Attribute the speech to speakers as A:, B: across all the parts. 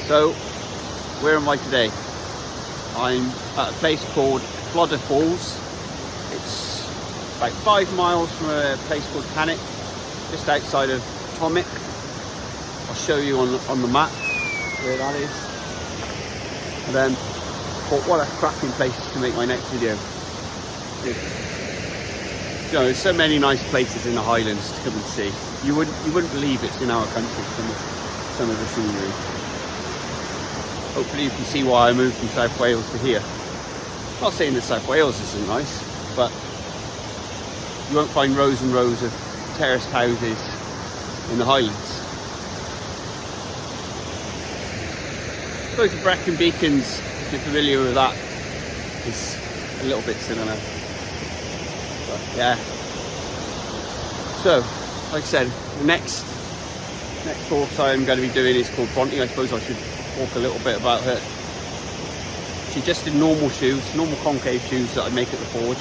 A: So, where am I today? I'm at a place called Plodda Falls. It's about 5 miles from a place called Cannock, just outside of Tomic. I'll show you on the map where that is. And then, but what a cracking place to make my next video. You know, there's so many nice places in the Highlands to come and see. You wouldn't believe it's in our country, some of the scenery. Hopefully you can see why I moved from South Wales to here. I'm not saying that South Wales isn't nice, but you won't find rows and rows of terraced houses in the Highlands. I suppose the Brecon Beacons, if you're familiar with that, is a little bit similar. But yeah. So, like I said, the next horse I'm going to be doing is called Bronte. I suppose I should talk a little bit about her. She's just in normal shoes, normal concave shoes that I make at the forge.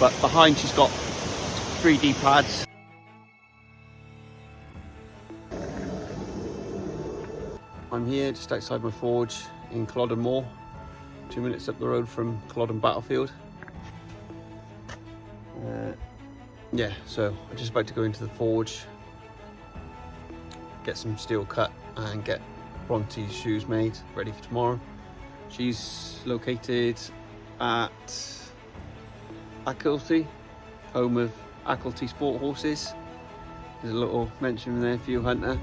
A: But behind she's got 3D pads. I'm here just outside my forge in Culloden Moor, 2 minutes up the road from Culloden Battlefield. Yeah, so I'm just about to go into the forge, get some steel cut and get Bronte's shoes made, ready for tomorrow. She's located at Achilty, home of Achilty sport horses. There's a little mention there for you, Hunter.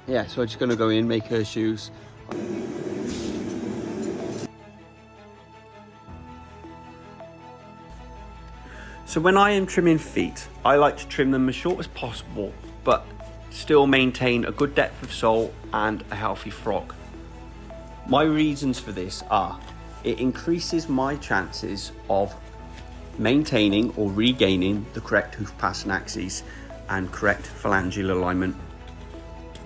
A: Yeah, so I'm just going to go in, make her shoes. So when I am trimming feet, I like to trim them as short as possible, but still maintain a good depth of sole and a healthy frog. My reasons for this are, it increases my chances of maintaining or regaining the correct hoof pass and axes and correct phalangeal alignment,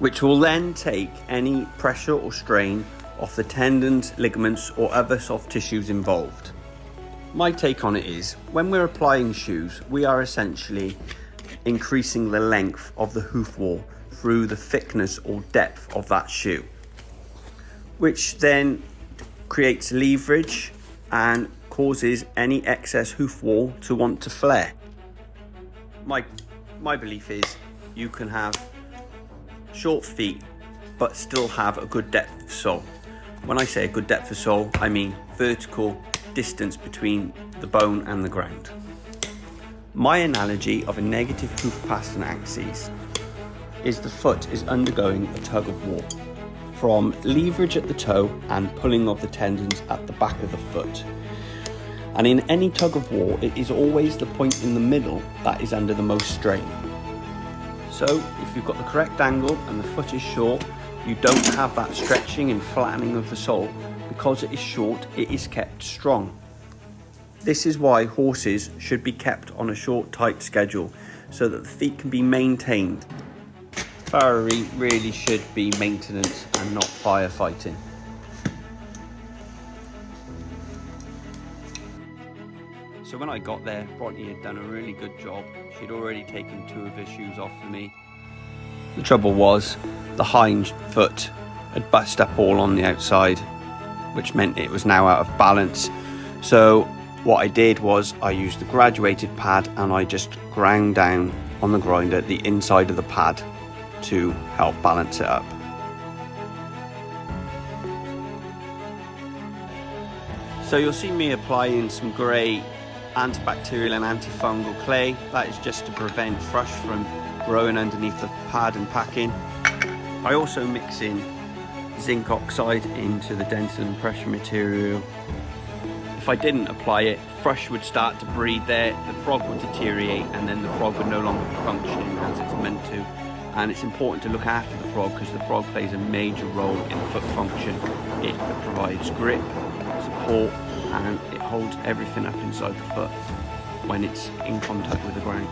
A: which will then take any pressure or strain off the tendons, ligaments or other soft tissues involved. My take on it is, when we're applying shoes, we are essentially increasing the length of the hoof wall through the thickness or depth of that shoe, which then creates leverage and causes any excess hoof wall to want to flare. My belief is you can have short feet but still have a good depth of sole. When I say a good depth of sole, I mean vertical distance between the bone and the ground. My analogy of a negative hoof pass and axes is the foot is undergoing a tug of war from leverage at the toe and pulling of the tendons at the back of the foot. And in any tug of war, it is always the point in the middle that is under the most strain. So if you've got the correct angle and the foot is short, you don't have that stretching and flattening of the sole. Because it is short, it is kept strong. This is why horses should be kept on a short, tight schedule so that the feet can be maintained. Farrier really should be maintenance and not firefighting. So when I got there, Bronte had done a really good job. She'd already taken 2 of her shoes off for me. The trouble was, the hind foot had bust up all on the outside, which meant it was now out of balance. So what I did was I used the graduated pad and I just ground down on the grinder the inside of the pad to help balance it up. So you'll see me applying some grey antibacterial and antifungal clay. That is just to prevent thrush from growing underneath the pad and packing. I also mix in zinc oxide into the dental and pressure material. If I didn't apply it, thrush would start to breed there, the frog would deteriorate, and then the frog would no longer be functioning as it's meant to. And it's important to look after the frog because the frog plays a major role in foot function. It provides grip, support, and it holds everything up inside the foot when it's in contact with the ground.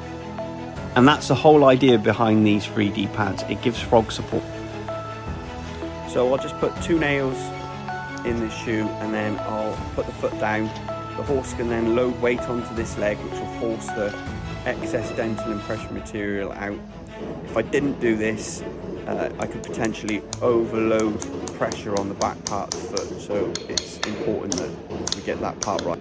A: And that's the whole idea behind these 3D pads. It gives frog support. So I'll just put 2 nails in this shoe and then I'll put the foot down. The horse can then load weight onto this leg, which will force the excess dental and pressure material out. If I didn't do this, I could potentially overload pressure on the back part of the foot, so it's important that we get that part right.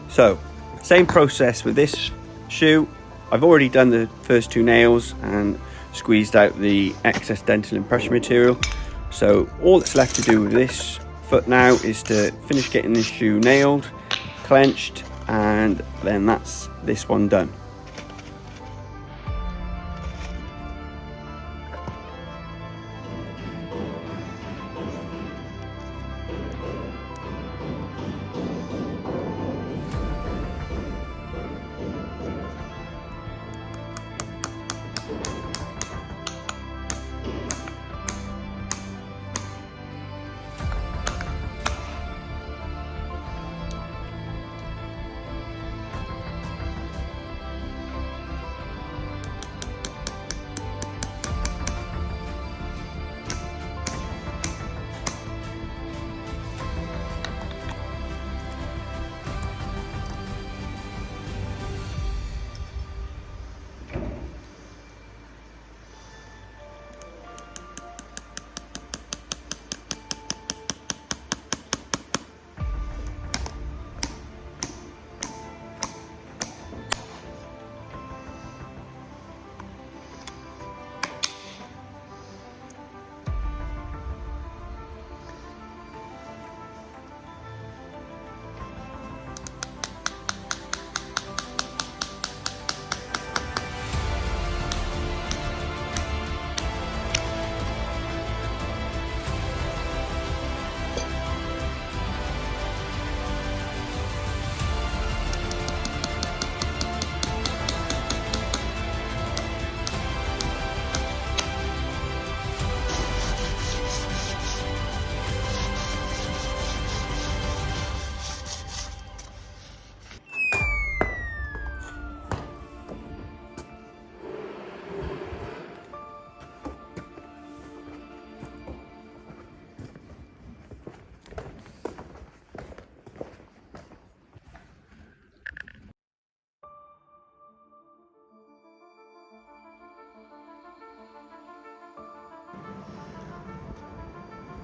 A: So, same process with this shoe. I've already done the first 2 nails and squeezed out the excess dental impression material. So all that's left to do with this foot now is to finish getting this shoe nailed, clenched, and then that's this one done.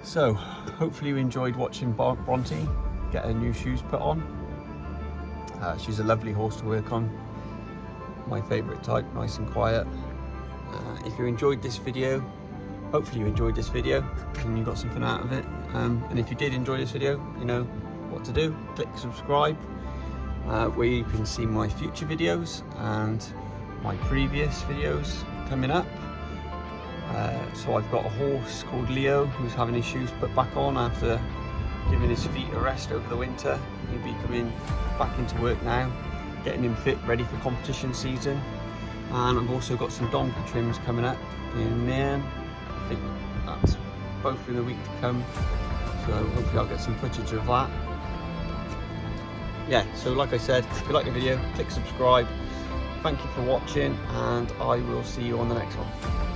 A: So, hopefully you enjoyed watching Bronte get her new shoes put on. She's a lovely horse to work on. My favourite type, nice and quiet. If you enjoyed this video, hopefully you enjoyed this video and you got something out of it. And if you did enjoy this video, you know what to do. Click subscribe, where you can see my future videos and my previous videos coming up. So I've got a horse called Leo who's having his shoes put back on after giving his feet a rest over the winter. He'll be coming back into work now, getting him fit, ready for competition season. And I've also got some donkey trims coming up in there. I think that's both in a week to come, so hopefully I'll get some footage of that. Yeah, so like I said, if you like the video, click subscribe. Thank you for watching, and I will see you on the next one.